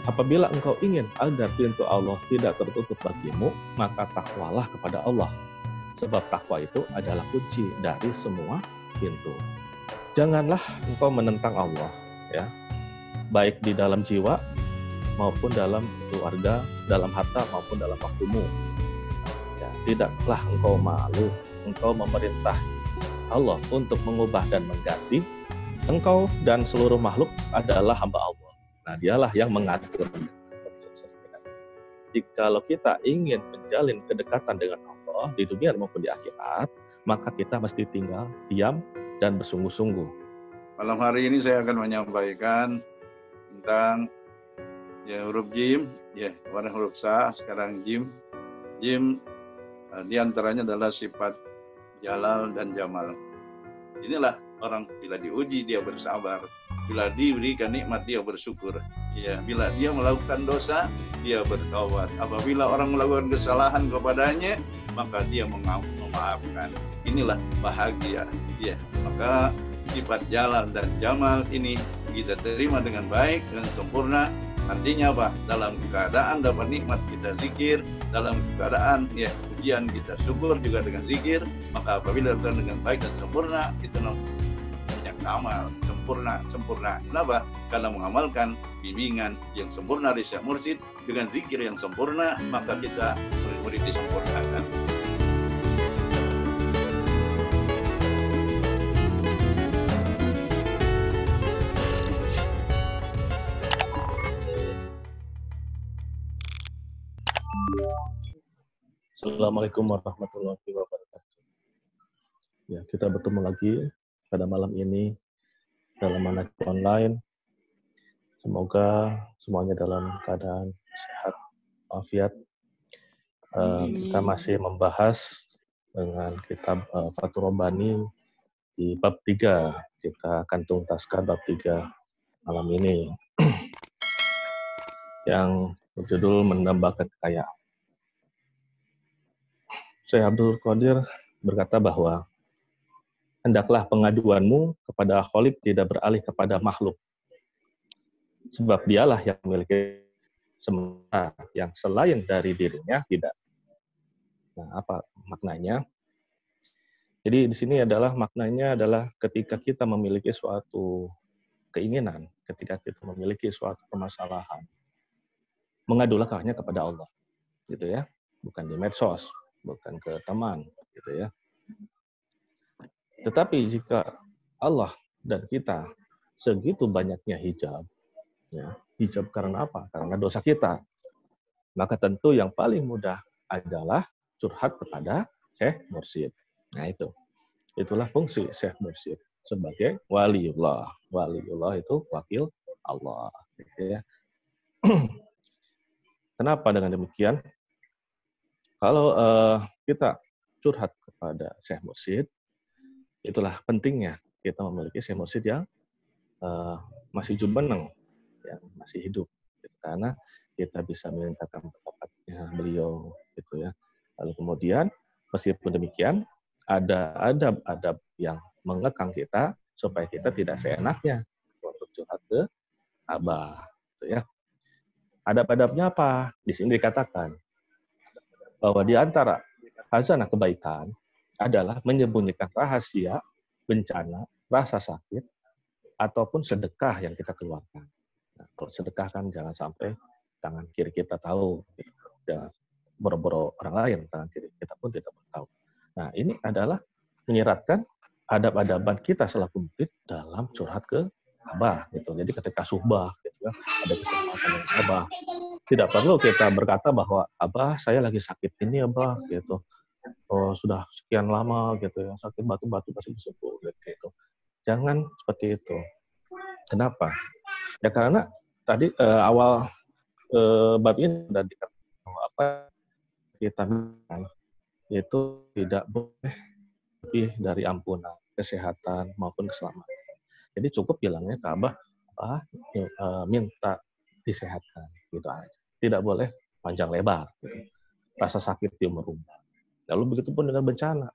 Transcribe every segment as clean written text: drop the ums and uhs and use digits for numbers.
Apabila engkau ingin agar pintu Allah tidak tertutup bagimu, maka takwalah kepada Allah. Sebab takwa itu adalah kunci dari semua pintu. Janganlah engkau menentang Allah, ya, baik di dalam jiwa maupun dalam keluarga, dalam harta maupun dalam waktumu. Ya, tidaklah engkau malu, engkau memerintah Allah untuk mengubah dan mengganti. Engkau dan seluruh makhluk adalah hamba Allah. Nah, dialah yang mengatur. Jikalau kita ingin menjalin kedekatan dengan Allah di dunia maupun di akhirat, maka kita mesti tinggal diam dan bersungguh-sungguh. Malam hari ini saya akan menyampaikan tentang huruf jim, kemarin huruf sa, sekarang jim. Jim diantaranya adalah sifat jalal dan jamal. Inilah orang bila diuji dia bersabar, bila diberikan nikmat dia bersyukur. Ya, bila dia melakukan dosa dia bertaubat. Apabila orang melakukan kesalahan kepadanya maka dia memaafkan. Inilah bahagia. Ya, maka sifat jalal dan jamal ini kita terima dengan baik dan sempurna. Artinya apa? Dalam keadaan dapat nikmat kita zikir, dalam keadaan ujian kita syukur juga dengan zikir. Maka apabila dilakukan dengan baik dan sempurna, itu namanya kamal, sempurna. Kenapa? Karena mengamalkan bimbingan yang sempurna dari Syekh Mursyid dengan zikir yang sempurna, maka kita murid-murid disempurnakan. Assalamualaikum warahmatullahi wabarakatuh. Ya, kita bertemu lagi pada malam ini dalam Manhaj Online. Semoga semuanya dalam keadaan sehat, walafiat. Kita masih membahas dengan kitab Fathur Rabbani di bab 3. Kita akan tuntaskan bab 3 malam ini yang berjudul menambahkan kekayaan. Syekh Abdul Qadir berkata bahwa hendaklah pengaduanmu kepada Khalik tidak beralih kepada makhluk. Sebab dialah yang memiliki semua yang selain dari dirinya tidak. Nah, apa maknanya? Jadi di sini adalah maknanya adalah ketika kita memiliki suatu keinginan, ketika kita memiliki suatu permasalahan, mengadulah hanya kepada Allah, gitu ya, bukan di medsos, bukan ke teman, gitu ya. Tetapi jika Allah dan kita segitu banyaknya hijab, ya, hijab karena apa? Karena dosa kita. Maka tentu yang paling mudah adalah curhat kepada Syekh Mursyid. Nah itulah fungsi Syekh Mursyid sebagai waliullah. Waliullah itu wakil Allah. Gitu ya. Kenapa dengan demikian? Kalau kita curhat kepada Syekh Mursyid, itulah pentingnya kita memiliki Syekh Mursyid yang masih jumeneng, yang masih hidup. Karena kita bisa memintakan pendapatnya beliau, gitu ya. Lalu kemudian, meskipun demikian, ada adab-adab yang mengekang kita supaya kita tidak seenaknya untuk curhat ke Abah, gitu ya. Adab-adabnya apa? Di sini dikatakan bahwa di antara khazanah kebaikan adalah menyembunyikan rahasia, bencana, rasa sakit, ataupun sedekah yang kita keluarkan. Nah, kalau sedekah kan jangan sampai tangan kiri kita tahu, gitu. Jangan boro-boro orang lain, tangan kiri kita pun tidak tahu. Nah, ini adalah menyiratkan adab-adaban kita selaku murid dalam curhat ke Abah, gitu. Jadi ketika suhbah, gitu ya, ada kesempatan dengan Abah, tidak perlu kita berkata bahwa Abah saya lagi sakit ini Abah, gitu. Oh, sudah sekian lama gitu ya, sakit batu-batu pasti sembuh gitu. Jangan seperti itu. Kenapa? Ya karena tadi awal bab ini sudah dikatakan bahwa apa kita itu tidak boleh lebih dari ampunan, kesehatan maupun keselamatan. Jadi cukup bilangnya ke Abah, minta disehatkan gitu aja. Tidak boleh panjang lebar gitu. Rasa sakit di umur-umur. Lalu begitu pun dengan bencana.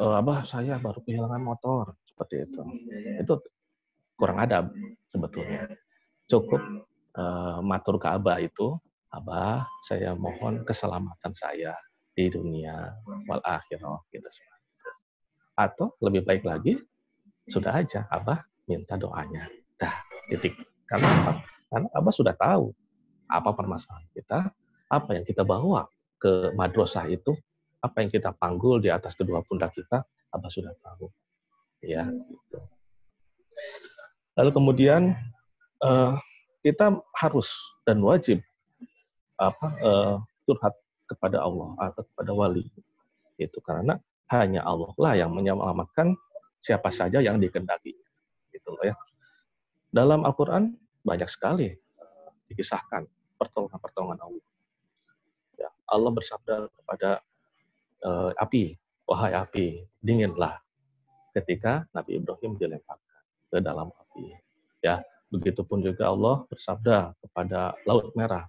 Abah saya baru kehilangan motor, seperti itu. Itu kurang adab sebetulnya. Cukup matur ke Abah itu, Abah, saya mohon keselamatan saya di dunia wal akhirah gitu. Atau lebih baik lagi, sudah aja Abah minta doanya. Dah, titik. Karena apa? Karena Abah sudah tahu apa permasalahan kita, apa yang kita bawa ke madrasah itu, apa yang kita panggul di atas kedua pundak kita, Abah sudah tahu. Ya, gitu. Lalu kemudian kita harus dan wajib curhat kepada Allah atau kepada wali. Itu karena hanya Allah lah yang menyelamatkan siapa saja yang dikehendaki. Gitu loh ya. Dalam Al-Qur'an banyak sekali dikisahkan pertolongan-pertolongan Allah. Ya, Allah bersabda kepada api, wahai api, dinginlah ketika Nabi Ibrahim dilemparkan ke dalam api. Ya, begitupun juga Allah bersabda kepada Laut Merah,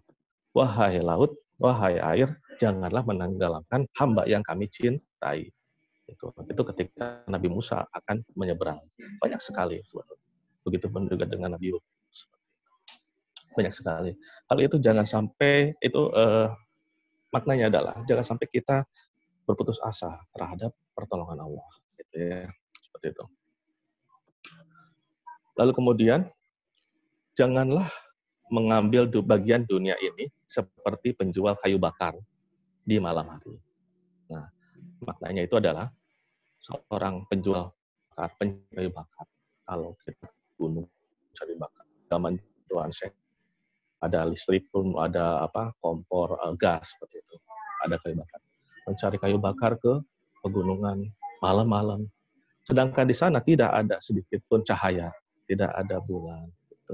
wahai laut, wahai air, janganlah menenggelamkan hamba yang kami cintai. Itu ketika Nabi Musa akan menyeberang. Banyak sekali. Begitupun juga dengan Nabi Yunus. Banyak sekali. Hal itu jangan sampai, itu maknanya adalah, jangan sampai kita berputus asa terhadap pertolongan Allah. Gitu ya. Seperti itu. Lalu kemudian, janganlah mengambil bagian dunia ini seperti penjual kayu bakar di malam hari. Nah, maknanya itu adalah seorang penjual kayu bakar. Kalau kita gunung cari bakar, zaman Tuhan Syekh, ada listrik pun, ada kompor gas seperti itu, ada kayu bakar. Mencari kayu bakar ke pegunungan malam-malam, sedangkan di sana tidak ada sedikit pun cahaya, tidak ada bulan. Gitu.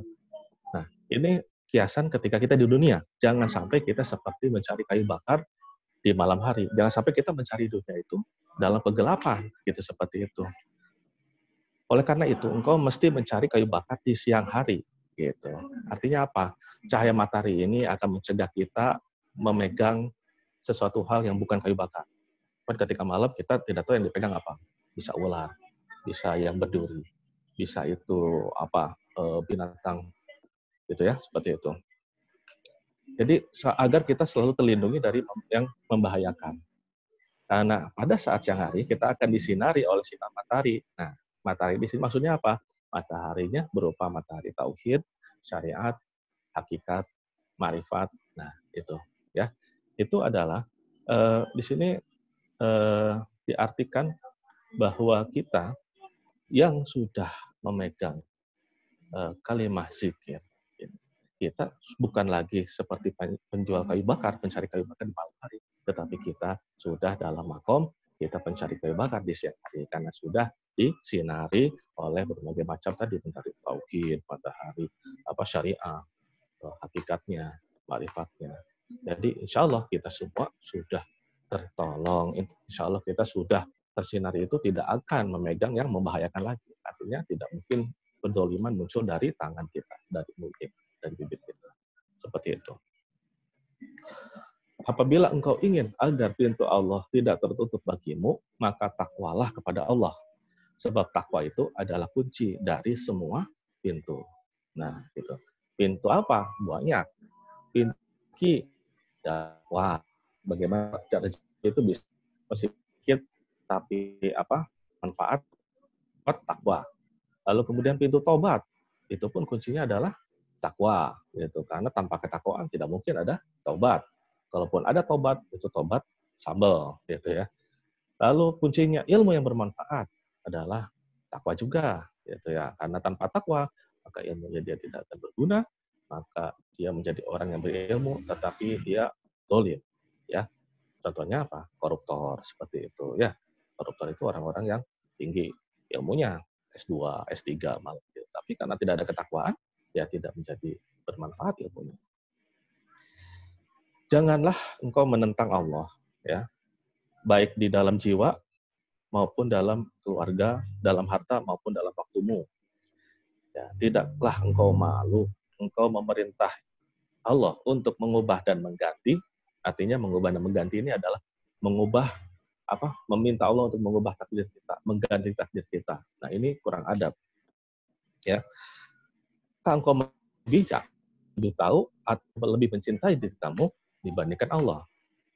Nah, ini kiasan ketika kita di dunia. Jangan sampai kita seperti mencari kayu bakar di malam hari. Jangan sampai kita mencari dunia itu dalam kegelapan, gitu, seperti itu. Oleh karena itu, engkau mesti mencari kayu bakar di siang hari, gitu. Artinya apa? Cahaya matahari ini akan mencegah kita memegang sesuatu hal yang bukan kayu bakar. Ketika malam kita tidak tahu yang dipegang apa. Bisa ular, bisa yang berduri, bisa itu binatang, gitu ya, seperti itu. Jadi agar kita selalu terlindungi dari yang membahayakan. Karena pada saat siang hari kita akan disinari oleh sinar matahari. Nah, matahari di sini maksudnya apa? Mataharinya berupa matahari tauhid, syariat, hakikat, marifat. Nah, itu ya. Itu adalah di sini diartikan bahwa kita yang sudah memegang kalimah zikir, kita bukan lagi seperti penjual kayu bakar, pencari kayu bakar di malam hari, tetapi kita sudah dalam makom, kita pencari kayu bakar di siang hari, karena sudah disinari oleh berbagai macam tadi, mencari tauhid, matahari, syariah, hakikatnya, marifatnya. Jadi insya Allah kita semua sudah tertolong, insya Allah kita sudah tersinari, itu tidak akan memegang yang membahayakan lagi. Artinya tidak mungkin penzaliman muncul dari tangan kita, dari mulut kita, dari bibir kita. Seperti itu. Apabila engkau ingin agar pintu Allah tidak tertutup bagimu, maka takwalah kepada Allah. Sebab takwa itu adalah kunci dari semua pintu. Nah, gitu. Pintu apa? Banyak. Pintu dakwah. Bagaimana cara itu bisa sedikit, tapi manfaat takwa. Lalu kemudian pintu tobat, itu pun kuncinya adalah takwa, gitu. Karena tanpa ketakwaan tidak mungkin ada tobat. Kalaupun ada tobat, itu tobat sambal, gitu ya. Lalu kuncinya ilmu yang bermanfaat adalah takwa juga, gitu ya. Karena tanpa takwa, maka ilmunya dia tidak akan berguna, maka dia menjadi orang yang berilmu, tetapi dia zalim, ya. Contohnya apa? Koruptor, seperti itu, ya. Koruptor itu orang-orang yang tinggi ilmunya, S2, S3 malah. Tapi karena tidak ada ketakwaan, ya tidak menjadi bermanfaat ilmunya. Janganlah engkau menentang Allah, ya, baik di dalam jiwa maupun dalam keluarga, dalam harta maupun dalam waktumu. Ya, tidaklah engkau malu, engkau memerintah Allah untuk mengubah dan mengganti. Artinya mengubah dan mengganti ini adalah mengubah meminta Allah untuk mengubah takdir kita, mengganti takdir kita. Nah, ini kurang adab. Ya. Engkau bijak lebih tahu atau lebih mencintai diri kamu dibandingkan Allah.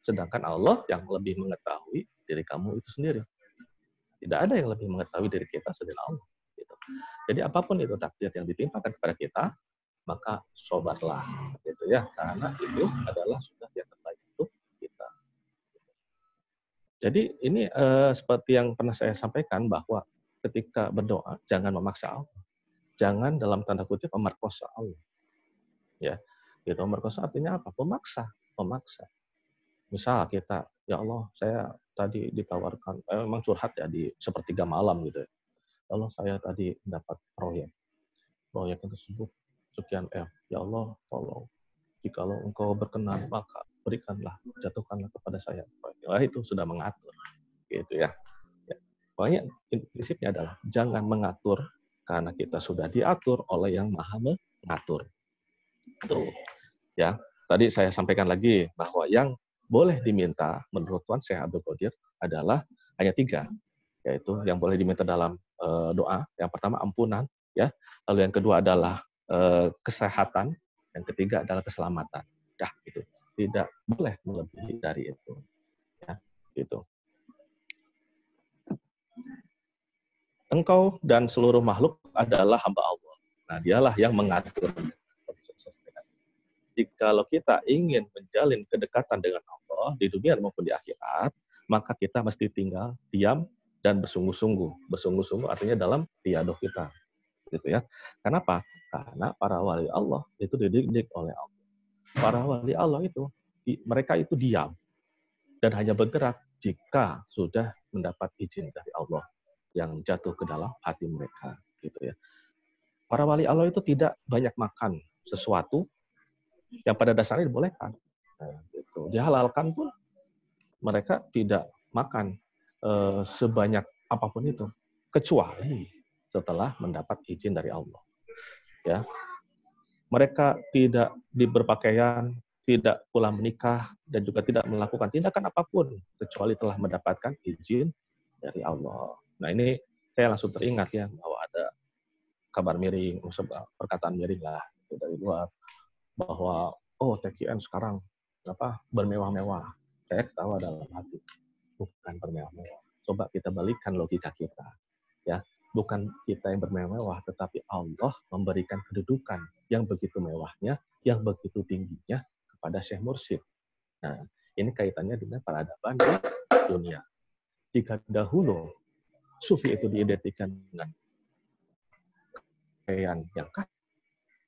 Sedangkan Allah yang lebih mengetahui diri kamu itu sendiri. Tidak ada yang lebih mengetahui diri kita selain Allah. Gitu. Jadi apapun itu takdir yang ditimpakan kepada kita, maka sobarlah, gitu ya, karena itu adalah sudah yang terbaik untuk kita. Jadi ini seperti yang pernah saya sampaikan bahwa ketika berdoa jangan memaksa Allah, jangan dalam tanda kutip memerkosa Allah, ya. Gitu, memerkosa artinya apa? Memaksa. Misal kita, ya Allah, saya tadi ditawarkan, memang curhat ya di sepertiga malam gitu ya. Ya Allah, saya tadi mendapat proyek tersebut sekian M. Ya Allah, tolong, jikalau engkau berkenan, maka berikanlah, jatuhkanlah kepada saya. Wah, itu sudah mengatur, gitu ya. Pokoknya prinsipnya adalah jangan mengatur karena kita sudah diatur oleh yang maha mengatur. Tuh, ya. Tadi saya sampaikan lagi bahwa yang boleh diminta menurut Tuan Syekh Abdul Qadir adalah hanya 3, yaitu yang boleh diminta dalam doa. Yang pertama ampunan, ya. Lalu yang kedua adalah kesehatan, yang ketiga adalah keselamatan. Dah, itu tidak boleh melebihi dari itu, ya, gitu. Engkau dan seluruh makhluk adalah hamba Allah. Nah, dialah yang mengatur. Jikalau kita ingin menjalin kedekatan dengan Allah di dunia maupun di akhirat, maka kita mesti tinggal diam dan bersungguh-sungguh. Bersungguh-sungguh artinya dalam riadoh kita, gitu ya. Kenapa? Karena para wali Allah itu dididik oleh Allah. Para wali Allah itu mereka itu diam dan hanya bergerak jika sudah mendapat izin dari Allah yang jatuh ke dalam hati mereka, gitu ya. Para wali Allah itu tidak banyak makan sesuatu yang pada dasarnya dibolehkan. Nah, gitu. Dihalalkan pun mereka tidak makan sebanyak apapun itu, kecuali setelah mendapat izin dari Allah. Ya, mereka tidak berpakaian, tidak pula menikah, dan juga tidak melakukan tindakan apapun kecuali telah mendapatkan izin dari Allah. Nah, ini saya langsung teringat ya bahwa ada kabar miring, perkataan miring lah dari luar bahwa oh TKN sekarang bermewah-mewah. Saya ketawa dalam hati, bukan bermewah-mewah. Coba kita balikkan logika kita, ya. Bukan kita yang bermewah, tetapi Allah memberikan kedudukan yang begitu mewahnya, yang begitu tingginya kepada Syekh Mursyid. Nah, ini kaitannya dengan peradaban di dunia. Jika dahulu sufi itu diidentikan dengan yang kah,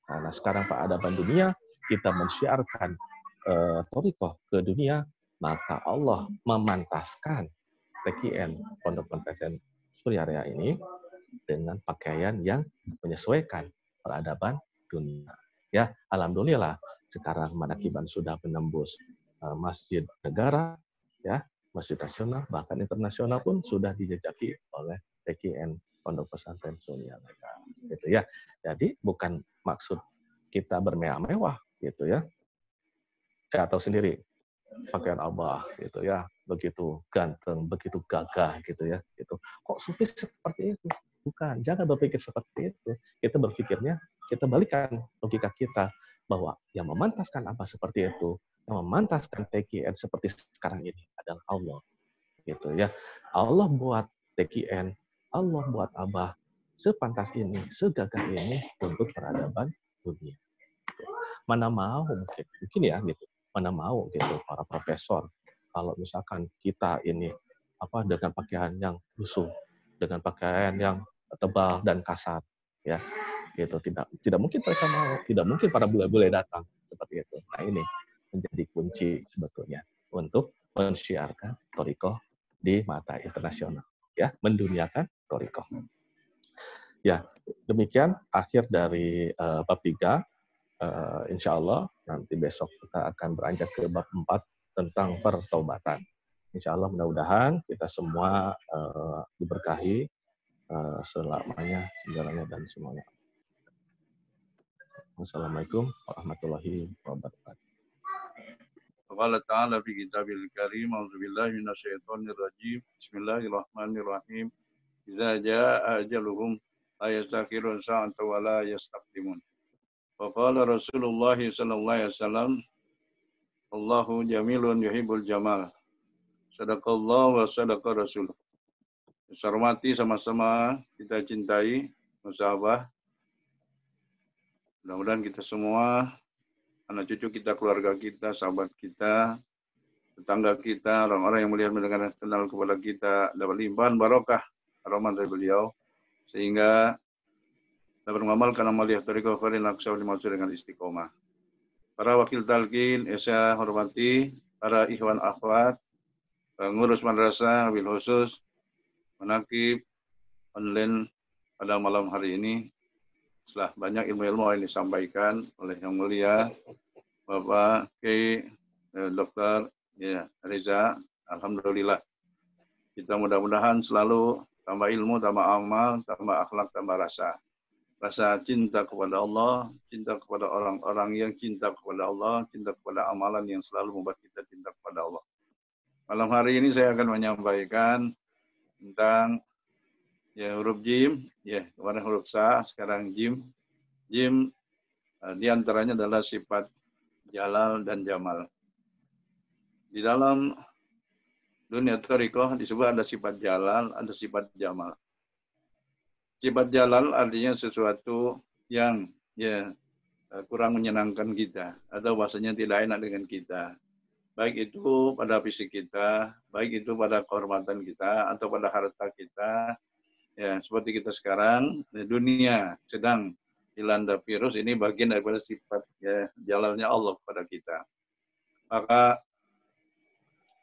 karena sekarang peradaban dunia kita mensyiarkan thariqah ke dunia, maka Allah memantaskan TKN Pondok Pesantren Suryarya ini dengan pakaian yang menyesuaikan peradaban dunia. Ya, alhamdulillah sekarang Manakiban sudah menembus masjid negara, ya, masjid nasional, bahkan internasional pun sudah dijejaki oleh TKN Pondok Pesantren Suryarya. Gitu ya. Jadi bukan maksud kita bermewah-mewah, gitu ya. Kayak tahu sendiri pakaian Abah, gitu ya, begitu ganteng, begitu gagah, gitu ya. Gitu. Kok sufi seperti itu? Bukan, jangan berpikir seperti itu. Kita berpikirnya, kita balikan logika kita bahwa yang memantaskan Abah seperti itu, yang memantaskan TKN seperti sekarang ini adalah Allah, gitu ya. Allah buat TKN, Allah buat Abah sepantas ini, segagah ini untuk peradaban dunia. Mana mau mungkin ya gitu. Mana mau gitu para profesor kalau misalkan kita ini dengan pakaian yang lusuh, dengan pakaian yang tebal dan kasar, ya, gitu. Tidak mungkin mereka mau, tidak mungkin para bule-bule datang seperti itu. Nah, ini menjadi kunci sebetulnya untuk mensyiarkan thariqah di mata internasional, ya, menduniakan thariqah. Ya, demikian akhir dari bab 3. Insya Allah nanti besok kita akan beranjak ke bab 4 tentang pertaubatan. Insya Allah mudah-mudahan kita semua diberkahi selamanya, segalanya dan semuanya. Wassalamualaikum warahmatullahi wabarakatuh. Qala ta'ala fi kitabil karim, a'udzubillahi minasyaitonir rajim. Bismillahirrahmanirrahim. Idza jaa ajaluhum la yastakhirun sa'atan wa la yastaqdimun. Faqala Rasulullah sallallahu alaihi wasallam, Allahu jamilun yuhibbul jamal. Sadaqallah wa sadaqa Rasul. Saya hormati sama-sama kita cintai, musabah. Mudah-mudahan kita semua, anak cucu kita, keluarga kita, sahabat kita, tetangga kita, orang-orang yang melihat mendengar kenal kepada kita, dapat limpahan barokah rahmat dari beliau, sehingga dapat mengamalkan amaliyah tariqah farin aksaw dimaksud dengan istiqomah. Para wakil talqin, saya hormati, para ikhwan akhwat, pengurus madrasah, wabil khusus, menakib, online pada malam hari ini. Setelah banyak ilmu-ilmu yang disampaikan oleh Yang Mulia Bapak Kiai Dr. Reza, alhamdulillah. Kita mudah-mudahan selalu tambah ilmu, tambah amal, tambah akhlak, tambah rasa. Rasa cinta kepada Allah, cinta kepada orang-orang yang cinta kepada Allah, cinta kepada amalan yang selalu membuat kita cinta kepada Allah. Malam hari ini saya akan menyampaikan tentang huruf jim, kemarin huruf sa, sekarang jim. Jim diantaranya adalah sifat jalal dan jamal. Di dalam dunia thariqah disebut ada sifat jalal, ada sifat jamal. Sifat jalal artinya sesuatu yang kurang menyenangkan kita atau bahasanya tidak enak dengan kita. Baik itu pada fisik kita, baik itu pada kehormatan kita atau pada harta kita. Ya, seperti kita sekarang, dunia sedang dilanda virus, ini bagian daripada sifat jalalnya Allah kepada kita. Maka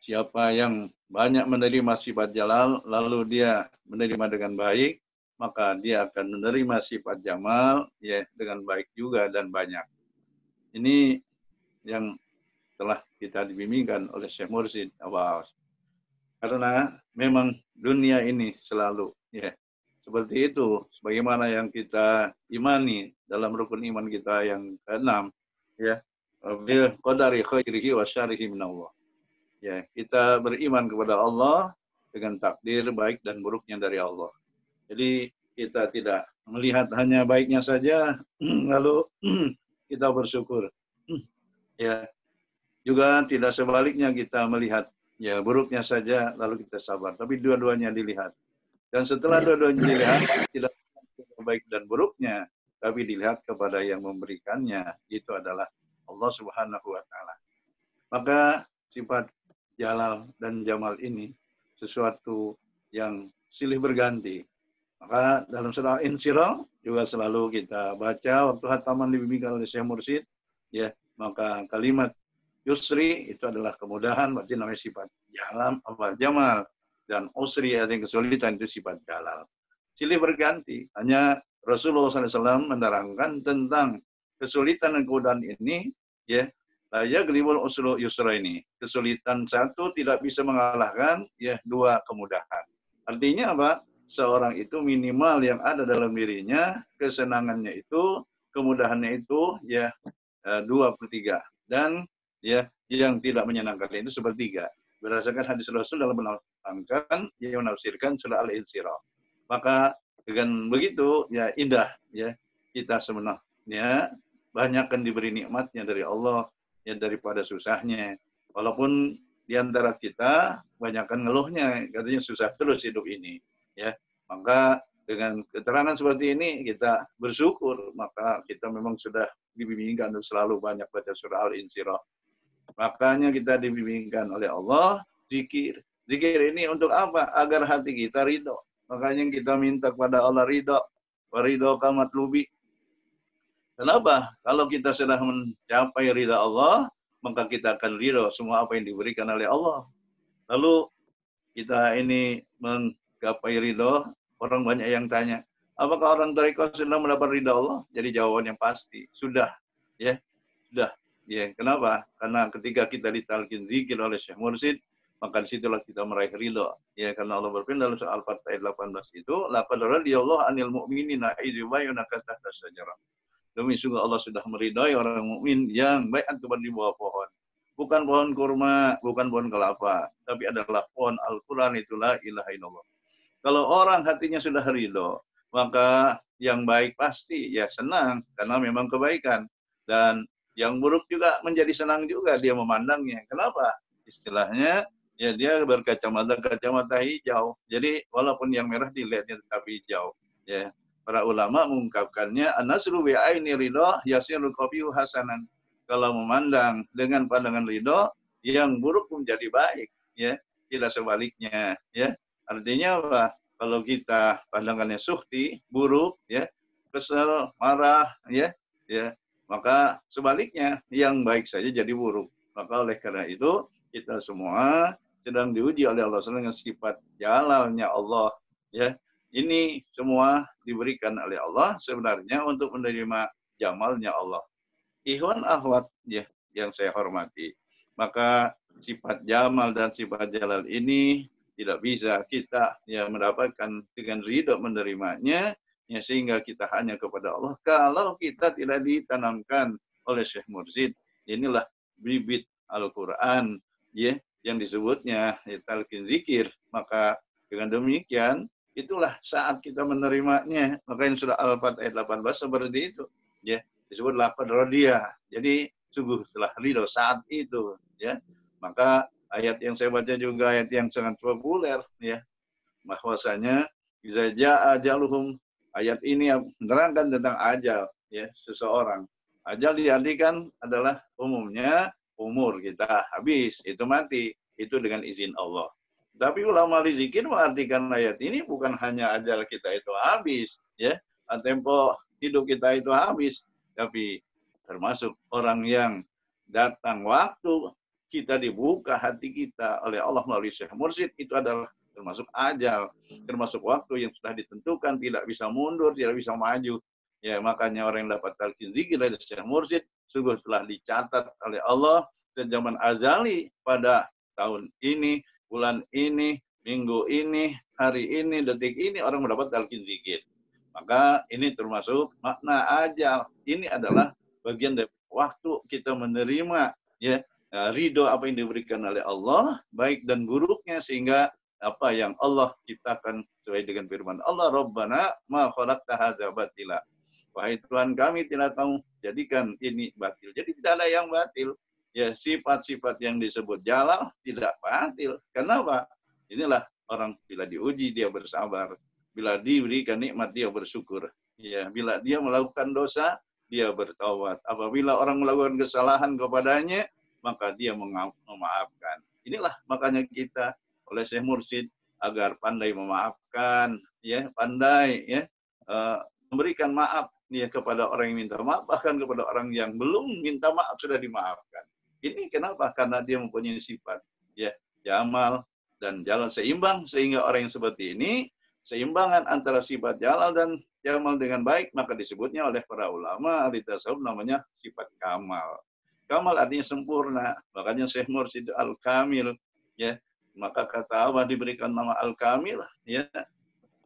siapa yang banyak menerima sifat jalal, lalu dia menerima dengan baik, maka dia akan menerima sifat jamal dengan baik juga dan banyak. Ini yang telah kita dibimbingkan oleh Syekh Mursyid Abbas. Karena memang dunia ini selalu seperti itu, sebagaimana yang kita imani dalam rukun iman kita yang ke-6, bil qadari khairihi wa syarrihi minallah. Kita beriman kepada Allah dengan takdir baik dan buruknya dari Allah. Jadi kita tidak melihat hanya baiknya saja lalu kita bersyukur. Juga tidak sebaliknya kita melihat buruknya saja lalu kita sabar, tapi dua-duanya dilihat. Dan setelah dua-duanya dilihat, tidak baik dan buruknya, tapi dilihat kepada yang memberikannya, itu adalah Allah Subhanahu wa Ta'ala. Maka sifat jalal dan jamal ini sesuatu yang silih berganti. Maka dalam surah Insyirah juga selalu kita baca waktu khataman dibimbingkan oleh Syekh Mursyid, maka kalimat yusri itu adalah kemudahan, berarti namanya sifat jamal. Dan usri yang kesulitan itu sifat jalal. Silih berganti. Hanya Rasulullah SAW menerangkan tentang kesulitan dan kemudahan ini, la yaglibul usru yusra ini. Kesulitan satu tidak bisa mengalahkan dua kemudahan. Artinya apa? Seorang itu minimal yang ada dalam dirinya, kesenangannya itu, kemudahannya itu 2/3. Dan yang tidak menyenangkan itu 1/3. Berdasarkan hadis Rasul dalam menafsirkan surah Al-Insyirah. Maka dengan begitu indah kita sebenarnya banyakkan diberi nikmatnya dari Allah daripada susahnya. Walaupun di antara kita banyakkan ngeluhnya, katanya susah terus hidup ini. Maka dengan keterangan seperti ini kita bersyukur, maka kita memang sudah dibimbingkan untuk selalu banyak baca surah Al-Insyirah. Makanya kita dibimbingkan oleh Allah zikir. Zikir ini untuk apa? Agar hati kita ridho. Makanya kita minta kepada Allah ridho. Waridho kamatlubi. Kenapa? Kalau kita sudah mencapai ridha Allah, maka kita akan ridho semua apa yang diberikan oleh Allah. Lalu kita ini menggapai ridho, orang banyak yang tanya, apakah orang thariqah sudah mendapat ridha Allah? Jadi jawaban yang pasti, sudah. Sudah. Kenapa? Karena ketika kita ditalqin zikir oleh Syekh Mursyid, maka disitulah kita meraih ridho. Karena Allah berfirman dalam surah Al-Fatih ayat 18 itu, laqad radiyallahu 'anil mu'minina idh yubayyi'unaka tahta syajarah. Demi sungguh Allah sudah meridhai orang mukmin yang baiat di bawah pohon. Bukan pohon kurma, bukan pohon kelapa, tapi adalah pohon Al-Quran, itulah ilaha illallah. Kalau orang hatinya sudah ridho, maka yang baik pasti ya senang karena memang kebaikan. Dan yang buruk juga menjadi senang juga dia memandangnya. Kenapa? Istilahnya ya dia berkacamata hijau. Jadi walaupun yang merah dilihatnya tetap hijau. Ya, para ulama mengungkapkannya an-nasru bi aini ridha yasiru qabihu hasanan. Kalau memandang dengan pandangan ridho, yang buruk menjadi baik, ya, tidak sebaliknya, ya. Artinya apa? Kalau kita pandangannya suhti, buruk, ya, kesel, marah, ya, maka sebaliknya yang baik saja jadi buruk. Maka oleh karena itu kita semua sedang diuji oleh Allah dengan sifat jalalnya Allah, ya. Ini semua diberikan oleh Allah sebenarnya untuk menerima jamalnya Allah. Ikhwan akhwat ya yang saya hormati, maka sifat jamal dan sifat jalal ini tidak bisa kita ya mendapatkan dengan ridho menerimanya ya, sehingga kita hanya kepada Allah kalau kita tidak ditanamkan oleh Syekh Mursyid. Inilah bibit Al-Qur'an ya yang disebutnya ya, talqin zikir. Maka dengan demikian itulah saat kita menerimanya. Maka yang sudah Al-Fatihah ayat 18 seperti itu ya, disebut laqad radiyah. Jadi sungguh telah ridho saat itu ya. Maka ayat yang saya baca juga ayat yang sangat populer ya, bahwasanya iza jaa ajaluhum, ayat ini menerangkan tentang ajal ya seseorang. Ajal diartikan adalah umumnya umur kita habis, itu mati, itu dengan izin Allah. Tapi ulama zikir mengartikan ayat ini bukan hanya ajal kita itu habis ya, tempo hidup kita itu habis, tapi termasuk orang yang datang waktu kita dibuka hati kita oleh Allah melalui Syekh Mursyid, itu adalah termasuk ajal, termasuk waktu yang sudah ditentukan, tidak bisa mundur, tidak bisa maju. Ya, makanya orang yang dapat talqin zikir dari Syekh Mursyid sungguh telah dicatat oleh Allah sejak zaman azali pada tahun ini, bulan ini, minggu ini, hari ini, detik ini orang mendapat talqin zikir. Maka ini termasuk makna ajal. Ini adalah bagian dari waktu kita menerima ya ridho apa yang diberikan oleh Allah, baik dan buruknya, sehingga apa yang Allah ciptakan sesuai dengan firman Allah, Rabbana ma khalaqta hadza batila. Wahai Tuhan kami, tidak kamu jadikan ini batil. Jadi tidak ada yang batil. Ya, sifat-sifat yang disebut jalal tidak batil. Kenapa? Inilah orang bila diuji dia bersabar. Bila diberikan nikmat dia bersyukur. Ya, bila dia melakukan dosa dia bertaubat. Apabila orang melakukan kesalahan kepadanya maka dia memaafkan. Inilah makanya kita oleh Syekh Mursyid agar pandai memaafkan, ya, pandai ya memberikan maaf ya kepada orang yang minta maaf, bahkan kepada orang yang belum minta maaf sudah dimaafkan. Ini kenapa? Karena dia mempunyai sifat ya jamal dan jalal seimbang, sehingga orang yang seperti ini seimbangan antara sifat jalal dan jamal dengan baik, maka disebutnya oleh para ulama ahli tasawuf namanya sifat kamal. Kamal artinya sempurna, makanya Syekh Mursyid Al-Kamil ya. Maka kata Allah diberikan nama Al-Kamil ya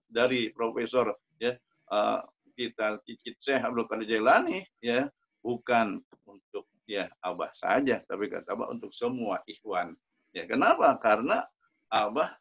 dari Profesor ya kita Cicit Syekh Abdul Qadir Jailani ya, bukan untuk ya Abah saja, tapi kata Abah untuk semua ikhwan. Ya, kenapa? Karena Abah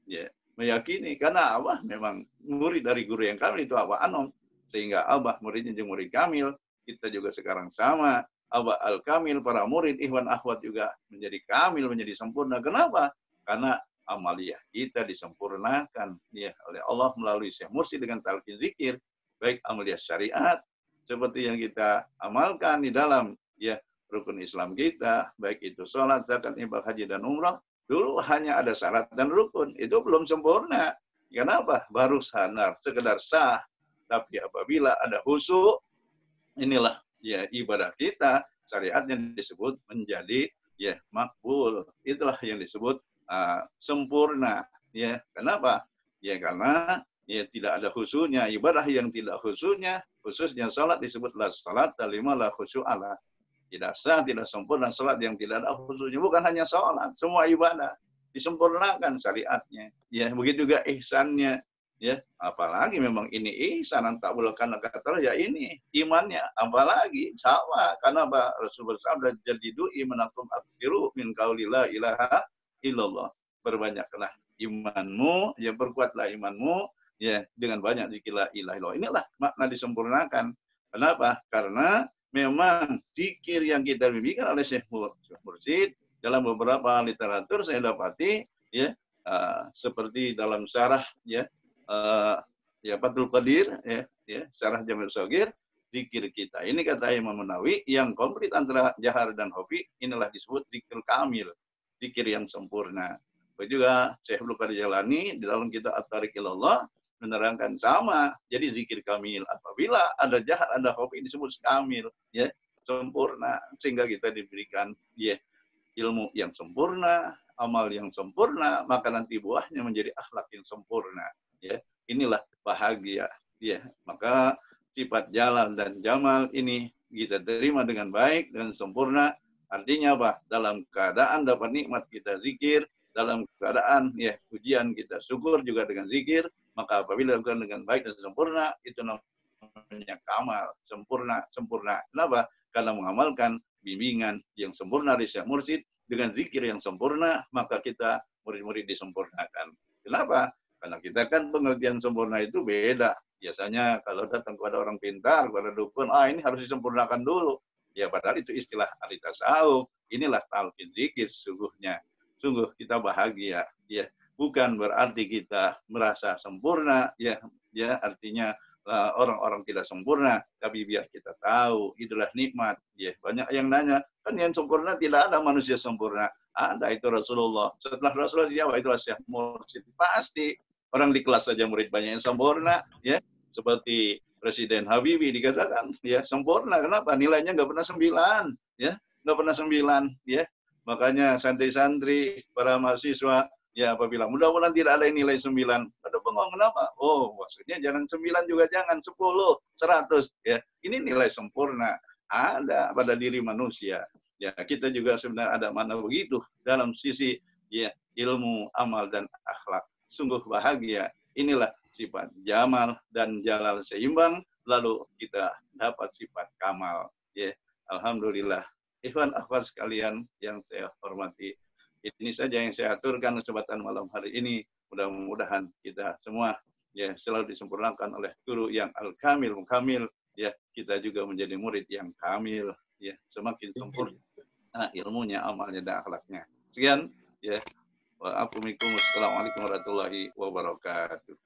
ya meyakini, karena Abah memang murid dari guru yang kamil itu Abah Anom, sehingga Abah muridnya juga murid kamil, kita juga sekarang sama. Abah Al-Kamil, para murid, ikhwan akhwat juga menjadi kamil, menjadi sempurna. Kenapa? Karena amaliyah kita disempurnakan ya oleh Allah melalui Syekh Mursyid dengan talqin zikir, baik amaliyah syariat seperti yang kita amalkan di dalam ya rukun Islam kita, baik itu sholat, zakat, infak, haji dan umrah. Dulu hanya ada syarat dan rukun, itu belum sempurna. Kenapa? Baru sadar, sekedar sah. Tapi apabila ada khusyuk, inilah ya ibadah kita, syariatnya disebut menjadi ya makbul. Itulah yang disebut sempurna. Ya, kenapa? Ya karena ya tidak ada khusyuknya. Ibadah yang tidak khusyuknya, khususnya salat disebutlah salat lima la khusyu'ala. Tidak sah, tidak sempurna salat yang tidak ada khusyuknya. Bukan hanya salat, semua ibadah disempurnakan syariatnya. Ya, begitu juga ihsannya. Ya, apalagi memang ini ihsan, tak boleh karena kata ya ini imannya, apalagi sama karena Rasul bersabda jadidu imanakum aksiru min qauli la ilaha illallah. Perbanyaklah imanmu, ya perkuatlah imanmu ya dengan banyak zikir la ilaha illallah. Inilah makna disempurnakan. Kenapa? Karena memang zikir yang kita bimbingkan oleh Syekh Mursyid dalam beberapa literatur saya dapati ya seperti dalam syarah ya Fathul Qadir ya syarah Jamil Shogir, zikir kita ini kata Imam Nawawi yang komplit antara jahar dan khafi, inilah disebut zikir kamil, zikir yang sempurna. Begitu juga Syekh Abdul Qadir Jailani di dalam kitab At-Tariq Ilallah menerangkan sama. Jadi zikir kamil apabila ada jahar ada khafi disebut kamil ya, sempurna, sehingga kita diberikan ya ilmu yang sempurna, amal yang sempurna, maka nanti buahnya menjadi akhlak yang sempurna. Ya, inilah bahagia. Ya, maka sifat jalal dan jamal ini kita terima dengan baik dan sempurna. Artinya apa? Dalam keadaan dapat nikmat kita zikir, dalam keadaan ya ujian kita syukur juga dengan zikir. Maka apabila dilakukan dengan baik dan sempurna, itu namanya kamal, sempurna. Kenapa? Karena mengamalkan bimbingan yang sempurna dari Syekh Mursyid dengan zikir yang sempurna, maka kita murid-murid disempurnakan. Kenapa? Karena kita kan pengertian sempurna itu beda. Biasanya kalau datang kepada orang pintar, kepada dukun, ini harus disempurnakan dulu. Ya padahal itu istilah ahli tasawuf. Inilah talqin zikir sesungguhnya. Sungguh kita bahagia. Ya, bukan berarti kita merasa sempurna. Ya artinya orang-orang tidak sempurna, tapi biar kita tahu itulah nikmat. Ya, banyak yang nanya, kan yang sempurna tidak ada manusia sempurna. Ada, itu Rasulullah. Setelah Rasulullah siapa? Itu Syekh Mursyid. Pasti orang di kelas saja murid banyak yang sempurna, ya. Seperti Presiden Habibie dikatakan, ya sempurna. Kenapa? Nilainya nggak pernah 9, ya, nggak pernah 9, ya. Makanya santri-santri, para mahasiswa, ya apabila mudah-mudahan tidak ada nilai 9. Ada bengong kenapa? Oh, maksudnya jangan 9 juga jangan 10, 100 ya. Ini nilai sempurna ada pada diri manusia. Ya, kita juga sebenarnya ada mana begitu dalam sisi ya ilmu, amal dan akhlak. Sungguh bahagia. Inilah sifat jamal dan jalal seimbang, lalu kita dapat sifat kamal. Ya, alhamdulillah. Ikhwan akhwat sekalian yang saya hormati, ini saja yang saya aturkan kesempatan malam hari ini. Mudah-mudahan kita semua ya selalu disempurnakan oleh guru yang al-kamil, mukamil. Ya, kita juga menjadi murid yang kamil. Ya, semakin sempurna ilmunya, amalnya, dan akhlaknya. Sekian. Ya. Assalamualaikum warahmatullahi wabarakatuh.